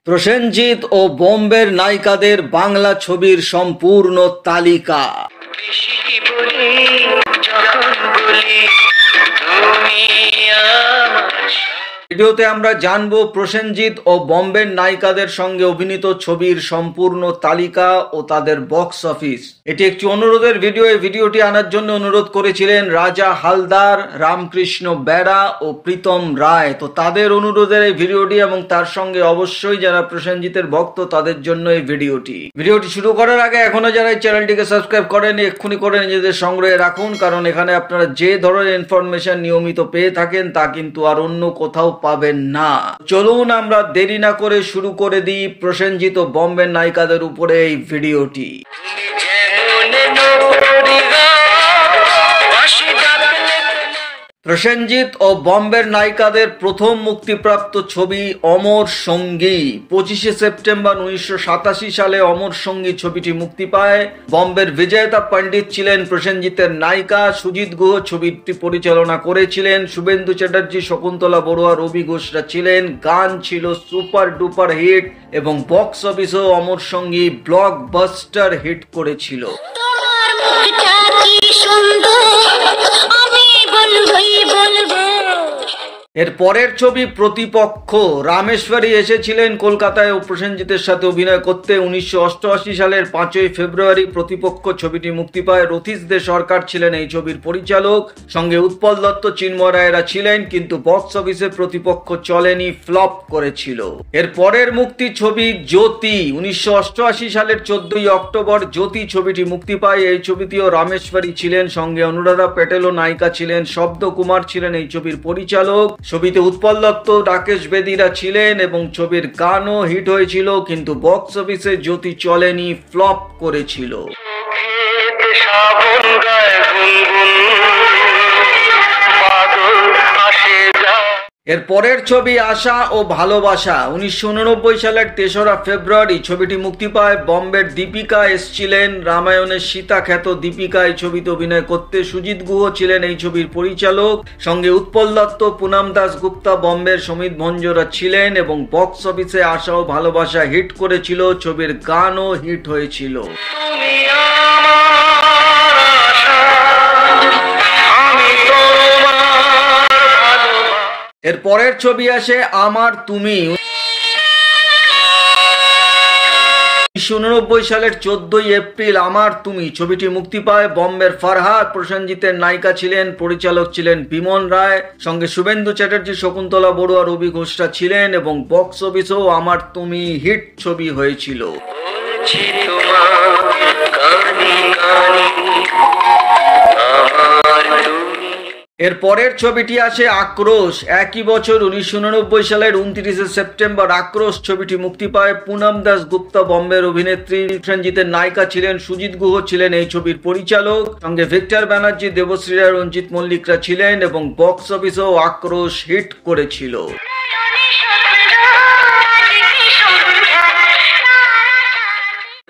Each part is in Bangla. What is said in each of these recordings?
প্রসেনজিৎ ও বোম্বের নায়িকাদের বাংলা ছবির সম্পূর্ণ তালিকা। ভিডিওতে আমরা জানবো প্রসেনজিৎ ও বোম্বের নায়িকাদের সঙ্গে অভিনীত ছবির সম্পূর্ণ তালিকা ও তাদের বক্স অফিস। এটি একটি অনুরোধের ভিডিও। এই ভিডিওটি আনার জন্য অনুরোধ করেছিলেন রাজা হালদার, রামকৃষ্ণ বেড়া ও প্রীতম রায়। তো তাদের অনুরোধের এই ভিডিওটি এবং তার সঙ্গে অবশ্যই যারা প্রসেনজিতের ভক্ত তাদের জন্য এই ভিডিওটি শুরু করার আগে এখনো যারা এই চ্যানেলটিকে সাবস্ক্রাইব করেন এক্ষুনি করে নিজেদের সংগ্রহে রাখুন, কারণ এখানে আপনারা যে ধরনের ইনফরমেশন নিয়মিত পেয়ে থাকেন তা কিন্তু আর অন্য কোথাও পাবেন না। চলুন আমরা দেরি না করে শুরু করে দিই প্রসেনজিৎ ও বোম্বের নায়িকাদের উপরে এই ভিডিওটি। প্রসেনজিৎ ও বোম্বের নায়িকাদের প্রথম মুক্তিপ্রাপ্ত ছবি অমর সঙ্গী। 25শে সেপ্টেম্বর 1987 সালে অমর সঙ্গী ছবিটি মুক্তি পায়। বোম্বের বিজয়তা পণ্ডিত ছিলেন প্রসেনজিতের নায়িকা। সুজিত গুহ ছবিটি পরিচালনা করেছিলেন। শুভেন্দু চ্যাটার্জি, শকুন্তলা বড়ুয়া, রবি ঘোষরা ছিলেন। গান ছিল সুপার ডুপার হিট এবং বক্স অফিসেও অমর সঙ্গী ব্লকবাস্টার হিট করেছিল। এর পরের ছবি প্রতিপক্ষ। রামেশ্বরী এসেছিলেন কলকাতায় ও প্রসেনজিতের সাথে অভিনয় করতে। 1988 সালের 5ই ফেব্রুয়ারি প্রতিপক্ষ ছবিটি মুক্তি পায়। রথীশ দে সরকার ছিলেন এই ছবির পরিচালক, সঙ্গে উৎপল দত্ত, চিন্ময় রায়রা ছিলেন, কিন্তু বক্স অফিসে প্রতিপক্ষ চলেনি, ফ্লপ করেছিল। এর পরের মুক্তি ছবি জ্যোতি। 1988 সালের 14ই অক্টোবর জ্যোতি ছবিটি মুক্তি পায়। এই ছবিতেও রামেশ্বরী ছিলেন, সঙ্গে অনুরাধা প্যাটেলও নায়িকা ছিলেন। শব্দ কুমার ছিলেন এই ছবির পরিচালক। ছবিতে উৎপল দত্ত, রাকেশ বেদিরা ছিলেন এবং ছবির গানও হিট হয়েছিল, কিন্তু বক্স অফিসে জ্যোতি চলেনি, ফ্লপ করেছিল। এর পরের ছবি আশা ও ভালোবাসা। 1989 সালের 3রা ফেব্রুয়ারি ছবিটি মুক্তি পায়। বোম্বের দীপিকা এসেছিলেন। রামায়ণের সীতা খ্যাত দীপিকা এই ছবিতে অভিনয় করতে। সুজিত গুহ ছিলেন এই ছবির পরিচালক, সঙ্গে উৎপল দত্ত, পুনাম দাস গুপ্তা, বোম্বের সমিত ভঞ্জরা ছিলেন এবং বক্স অফিসে আশা ও ভালোবাসা হিট করেছিল। ছবির গানও হিট হয়েছিল। এর পরের ছবি আসে আমার তুমি। 1989 সালের 14ই এপ্রিল আমার তুমি ছবিটি মুক্তি পায়। বোম্বের ফারহাদ প্রসেনজিতের নায়িকা ছিলেন, পরিচালক ছিলেন বিমন রায়, সঙ্গে শুভেন্দু চ্যাটার্জি, শকুন্তলা বড়ুয়া, রবি ঘোষরা ছিলেন এবং বক্স অফিসেও আমার তুমি হিট ছবি হয়েছিল। এর পরের ছবিটি আসে আক্রোশ। একই বছর 1989 সালের 29শে সেপ্টেম্বর আক্রোশ ছবিটি মুক্তি পায়। পুনাম দাস গুপ্তা বোম্বের অভিনেত্রী, প্রসেনজিতের নায়িকা ছিলেন। সুজিত গুহ ছিলেন এই ছবির পরিচালক, সঙ্গে ভিক্টর ব্যানার্জি, দেবশ্রী রায়, রঞ্জিত মল্লিকরা ছিলেন এবং বক্স অফিসেও আক্রোশ হিট করেছিল।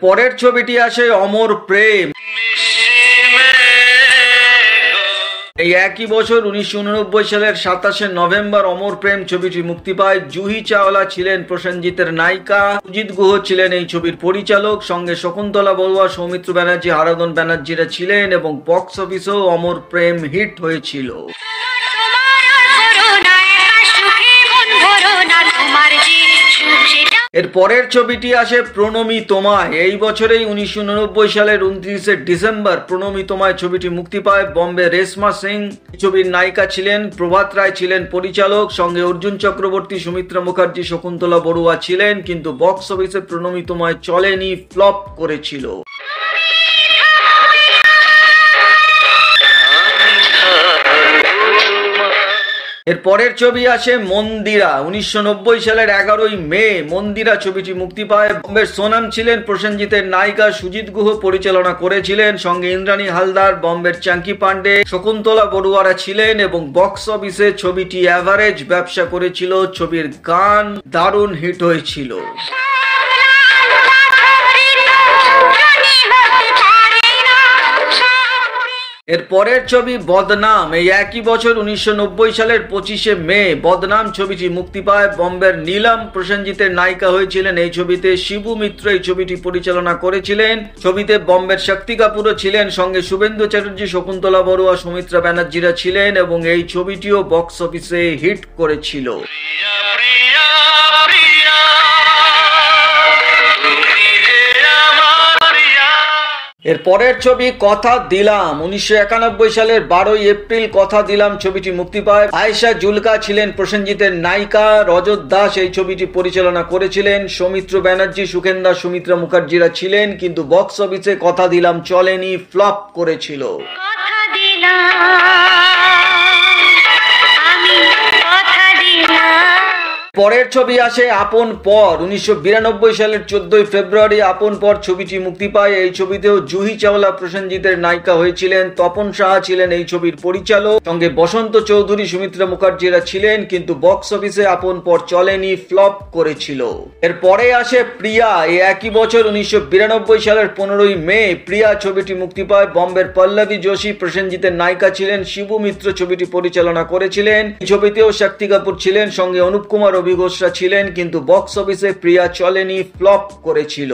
পরের ছবিটি আসে অমর প্রেম। এই একই বছর 1989 সালের 27শে নভেম্বর অমর প্রেম ছবিটি মুক্তি পায়। জুহি চাওলা ছিলেন প্রসেনজিতের নায়িকা। সুজিত গুহ ছিলেন এই ছবির পরিচালক, সঙ্গে শকুন্তলা বড়ুয়া, সৌমিত্র ব্যানার্জি, হারাধন ব্যানার্জিরা ছিলেন এবং বক্স অফিসেও অমর প্রেম হিট হয়েছিল। এর পরের ছবিটি আসে প্রণমী তোমায়। এই বছরেই 1989 সালের 29শে ডিসেম্বর প্রণমী তোমায় ছবিটি মুক্তি পায়। বোম্বে রেশমা সিং ছবির নায়িকা ছিলেন। প্রভাত রায় ছিলেন পরিচালক, সঙ্গে অর্জুন চক্রবর্তী, সুমিত্রা মুখার্জি, শকুন্তলা বড়ুয়া ছিলেন, কিন্তু বক্স অফিসে প্রণমী তোমায় চলেনি, ফ্লপ করেছিল। এর পরের ছবি আসে মন্দিরা। 1990 সালের 11ই মে মন্দিরা ছবিটি মুক্তি পায়। বোম্বের সোনাম ছিলেন প্রসেনজিতের নায়িকা। সুজিত গুহ পরিচালনা করেছিলেন, সঙ্গে ইন্দ্রাণী হালদার, বোম্বের চাঙ্কি পান্ডে, শকুন্তলা বড়ুয়ারা ছিলেন এবং বক্স অফিসে ছবিটি অ্যাভারেজ ব্যবসা করেছিল। ছবির গান দারুণ হিট হয়েছিল। এর পরের ছবি বদনাম। এই একই বছর 1990 সালের 25শে মে বদনাম ছবিটি মুক্তি পায়। বম্বের নীলম প্রসেনজিতের নায়িকা হয়েছিলেন এই ছবিতে। শিবু মিত্র এই ছবিটি পরিচালনা করেছিলেন। ছবিতে বম্বের শক্তি কাপুরও ছিলেন, সঙ্গে শুভেন্দু চ্যাটার্জি, শকুন্তলা বড়ুয়া, সৌমিত্রা ব্যানার্জিরা ছিলেন এবং এই ছবিটিও বক্স অফিসে হিট করেছিল। এর পরের ছবি কথা দিলাম। 1991 সালের 12 এপ্রিল কথা দিলাম ছবিটি মুক্তি পায়। আয়েশা জুলকা ছিলেন প্রসেনজিতের নায়িকা। রজত দাস এই ছবিটি পরিচালনা করেছিলেন। সৌমিত্র ব্যানার্জি, সুখেন্দা, সুমিত্রা মুখার্জিরা ছিলেন, কিন্তু বক্স অফিসে কথা দিলাম চলেনি, ফ্লপ করেছিল। পরের ছবি আসে আপন পর। 1992 সালের 14 ফেব্রুয়ারি আপন পর ছবিটি মুক্তি পায়। এই ছবিতেও জুহি চাওলা প্রসেনজিতের নায়িকা হয়েছিলেন। তপন সাহা ছিলেন এই ছবির পরিচালক, সঙ্গে বসন্ত চৌধুরী, সুমিত্রা মুখার্জিরা ছিলেন, কিন্তু বক্স অফিসে আপন পর চলেনি, ফ্লপ করেছিল। এর পরে আসে প্রিয়া। এই একই বছর 1992 সালের 15 মে প্রিয়া ছবিটি মুক্তি পায়। বম্বের পল্লবী যোশী প্রসেনজিতের নায়িকা ছিলেন। শিবু মিত্র ছবিটি পরিচালনা করেছিলেন। এই ছবিতেও শক্তি কাপুর ছিলেন, সঙ্গে অনুপ কুমার অভিঘোষরা ছিলেন, কিন্তু বক্স অফিসে প্রিয়া চলেনি, ফ্লপ করেছিল।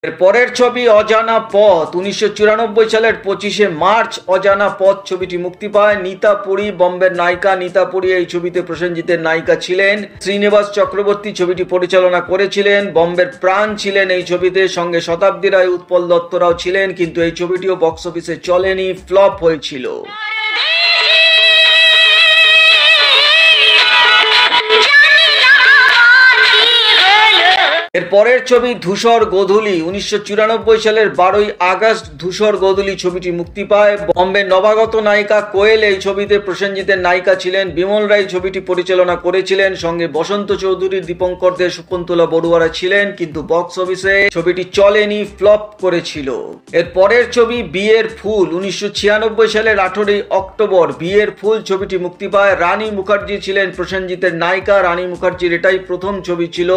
এর পরের ছবি অজানা পথ। 1994 সালের 25শে মার্চ অজানা পথ ছবিটি মুক্তি পায়। নীতা পুরী বম্বের নায়িকা। নীতা পুরী এই ছবিতে প্রসেনজিতের নায়িকা ছিলেন। শ্রীনিবাস চক্রবর্তী ছবিটি পরিচালনা করেছিলেন। বম্বের প্রাণ ছিলেন এই ছবিতে, সঙ্গে শতাব্দী রায়, উৎপল দত্তরাও ছিলেন, কিন্তু এই ছবিটিও বক্স অফিসে চলেনি, ফ্লপ হয়েছিল। এর পরের ছবি ধূসর গোধূলি। 1994 সালের 12 আগস্ট ধূসর গোধূলি ছবিটি মুক্তি পায়। বম্বে নবাগত নায়িকা কোয়েল এই ছবিতে প্রসেনজিতের নায়িকা ছিলেন। বিমল রায় ছবিটি পরিচালনা করেছিলেন, সঙ্গে বসন্ত চৌধুরী, দীপঙ্কর দে, শকুন্তলা বড়ুয়ারা ছিলেন, কিন্তু বক্স অফিসে ছবিটি চলেনি, ফ্লপ করেছিল। এর পরের ছবি বিয়ের ফুল। 1996 সালের 18 অক্টোবর বিয়ের ফুল ছবিটি মুক্তি পায়। রানী মুখার্জি ছিলেন প্রসেনজিতের নায়িকা। রানী মুখার্জির এটাই প্রথম ছবি ছিল।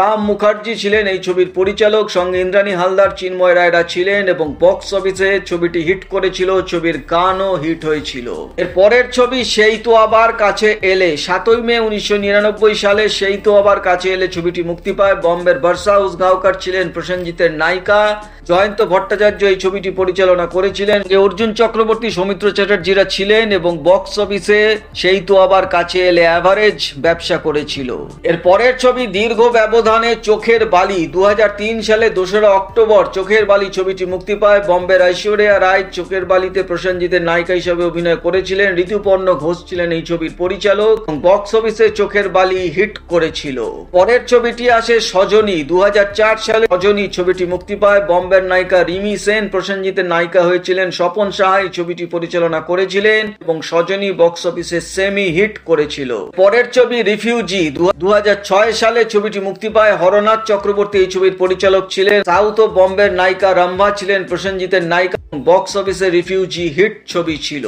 রাম মুখার্জি ছিলেন এই ছবির পরিচালক, সঙ্গে ইন্দ্রাণী হালদার, চিন্ময় রায়রা ছিলেন, এবং বক্স অফিসে ছবিটি হিট করেছিল। ছবির গানও হিট হয়েছিল। এর পরের ছবি সেই তো আবার কাছে এলে। 7 মে 1999 সালে সেই তো আবার কাছে এলে ছবিটি মুক্তি পায়। বম্বের বর্ষা উসগাঁওকর ছিলেন প্রসেনজিতের নায়িকা। জয়ন্ত ভট্টাচার্য এই ছবিটি পরিচালনা করেছিলেন। অর্জুন চক্রবর্তী, সৌমিত্র চ্যাটার্জিরা ছিলেন, এবং বক্স অফিসে সেই তো আবার কাছে এলে অ্যাভারেজ ব্যবসা করেছিল। এর পরের ছবি দীর্ঘ ব্যবধানে চোখের বালি। 2003 সালে 2 অক্টোবর চোখের বালি ছবিটি মুক্তি পায়। বম্বের ঐশ্বরিয়া রায় চোখের বালিতে প্রসেনজিতের নায়িকা হিসেবে অভিনয় করেছিলেন। ঋতুপর্ণ ঘোষ ছিলেন এই ছবির পরিচালক, এবং বক্স অফিসে চোখের বালি হিট করেছিল। পরের ছবিটি আসে সজনী। 2004 সালে সজনী ছবিটি মুক্তি পায়। বম্বে নায়িকা রিমি সেন প্রসেনজিতের নায়িকা হয়েছিলেন। স্বপন সাহা এই ছবিটি পরিচালনা করেছিলেন, এবং সজনী বক্স অফিসে সেমি হিট করেছিল। পরের ছবি রিফিউজি। 2006 সালে ছবিটি মুক্তি পায়। হরনাথ চক্রবর্তী এই ছবির পরিচালক ছিলেন। সাউথ ও বম্বের নায়িকা রম্ভা ছিলেন প্রসেনজিতের নায়িকা। বক্স অফিসে রিফিউজি হিট ছবি ছিল।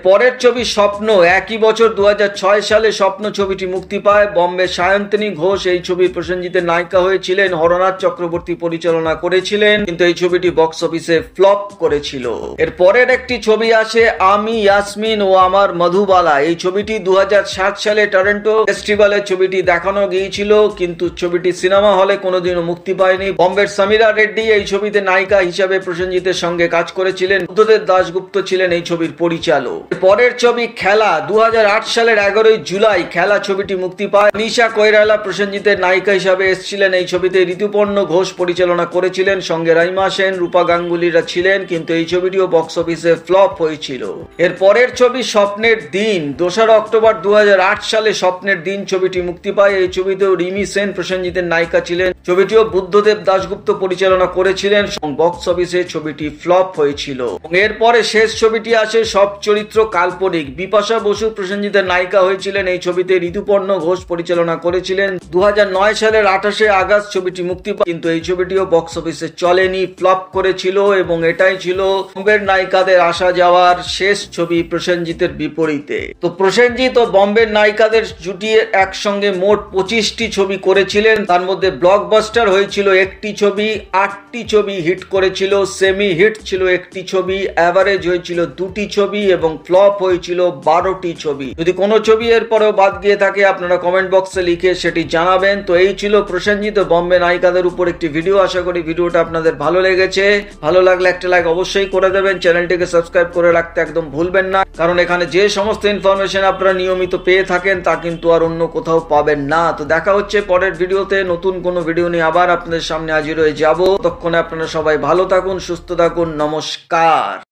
পরের ছবি স্বপ্ন। একই বছর 2006 সালে স্বপ্ন ছবিটি মুক্তি পায়। বম্বে সায়ন্তনী ঘোষ এই ছবির প্রসেনজিতের নায়িকা হয়েছিলেন। হরনাথ চক্রবর্তী পরিচালনা করেছিলেন, কিন্তু এই ছবিটি বক্স অফিসে ফ্লপ করেছিল। এর পরের একটি ছবি আসে আমি ইয়াসমিন ও আমার মধুবালা। এই ছবিটি 2007 সালে টরন্টো ফেস্টিভ্যালে ছবিটি দেখানো গিয়েছিল, কিন্তু ছবিটি সিনেমা হলে কোনোদিনও মুক্তি পায়নি। বম্বের সমীরা রেড্ডি এই ছবিতে নায়িকা হিসাবে প্রসেনজিতের সঙ্গে কাজ করেছিলেন। বুদ্ধদেব দাশগুপ্ত ছিলেন এই ছবির পরিচালক। পরের ছবি খেলা। 2008 সালের 11 জুলাই খেলা ছবিটি মুক্তি পায়। নিশা কৈরালা প্রসেনজিতের নায়িকা হিসাবে এসেছিলেন এই ছবিতে। ঋতুপর্ণ ঘোষ পরিচালনা করেছিলেন, সঙ্গে রাইমা সেন, রূপা গাঙ্গুলিরা ছিলেন, কিন্তু এই ছবিটিও বক্স অফিসে ফ্লপ হয়েছিল। এর পরের ছবি স্বপ্নের দিন। 2 অক্টোবর 2008 সালে স্বপ্নের দিন ছবিটি মুক্তি পায়। এই ছবিতেও রিমি সেন প্রসেনজিতের নায়িকা ছিলেন। ছবিটিও বুদ্ধদেব দাশগুপ্ত পরিচালনা করেছিলেন, বক্স অফিসে ছবিটি ফ্লপ হয়েছিল। করেছিল। এরপরে শেষ ছবিটি আসে সব চরিত্র কাল্পনিক। বিপাশা বসু প্রসেনজিতের নায়িকা হয়েছিলেন। এই ছবিতে ঋতুপর্ণ ঘোষ পরিচালনা করেছিলেন। 2009 সালের 28 আগস্ট ছবিটি মুক্তি পায়, কিন্তু এই ছবিটিও বক্স অফিসে চলেনি, ফ্লপ করেছিল এবং এটাই ছিল বম্বের নায়িকাদের আসা যাওয়ার শেষ ছবি প্রসেনজিতের বিপরীতে। তো প্রসেনজিৎ ও বম্বের নায়িকাদের জুটিয়ে একসঙ্গে মোট 25টি ছবি করেছিলেন। তার মধ্যে ব্লকবাস্টার হয়েছিল একটি ছবি, 8টি ছবি হিট করেছিল, সেমি হিট ছিল একটি ছবি, অ্যাভারেজ হয়েছিল 2টি ছবি এবং ফ্লপ হয়েছিল 12টি ছবি। যদি কোনো ছবি এর পরেও বাদ গিয়ে থাকে আপনারা কমেন্ট বক্সে লিখে সেটি জানাবেন। তো এই ছিল প্রসেনজিৎ ও বম্বে নায়িকাদের উপর একটি ভিডিও। আশা করি ভিডিওটা আপনাদের ভালো লেগেছে। ভালো লাগলে একটা লাইক অবশ্যই করে দেবেন। চ্যানেলটিকে সাবস্ক্রাইব করে রাখতে একদম ভুলবেন না, কারণ এখানে যে সমস্ত ইনফরমেশন আপনারা নিয়মিত পেয়ে থাকেন তা কিন্তু আর অন্য কোথাও পাবেন না। তো দেখা হচ্ছে পরের ভিডিওতে। নতুন কোনো ভিডিও নিয়ে আবার আপনাদের সামনে হাজির হয়ে যাব। ততক্ষণে আপনারা সবাই ভালো থাকুন, সুস্থ থাকুন। নমস্কার।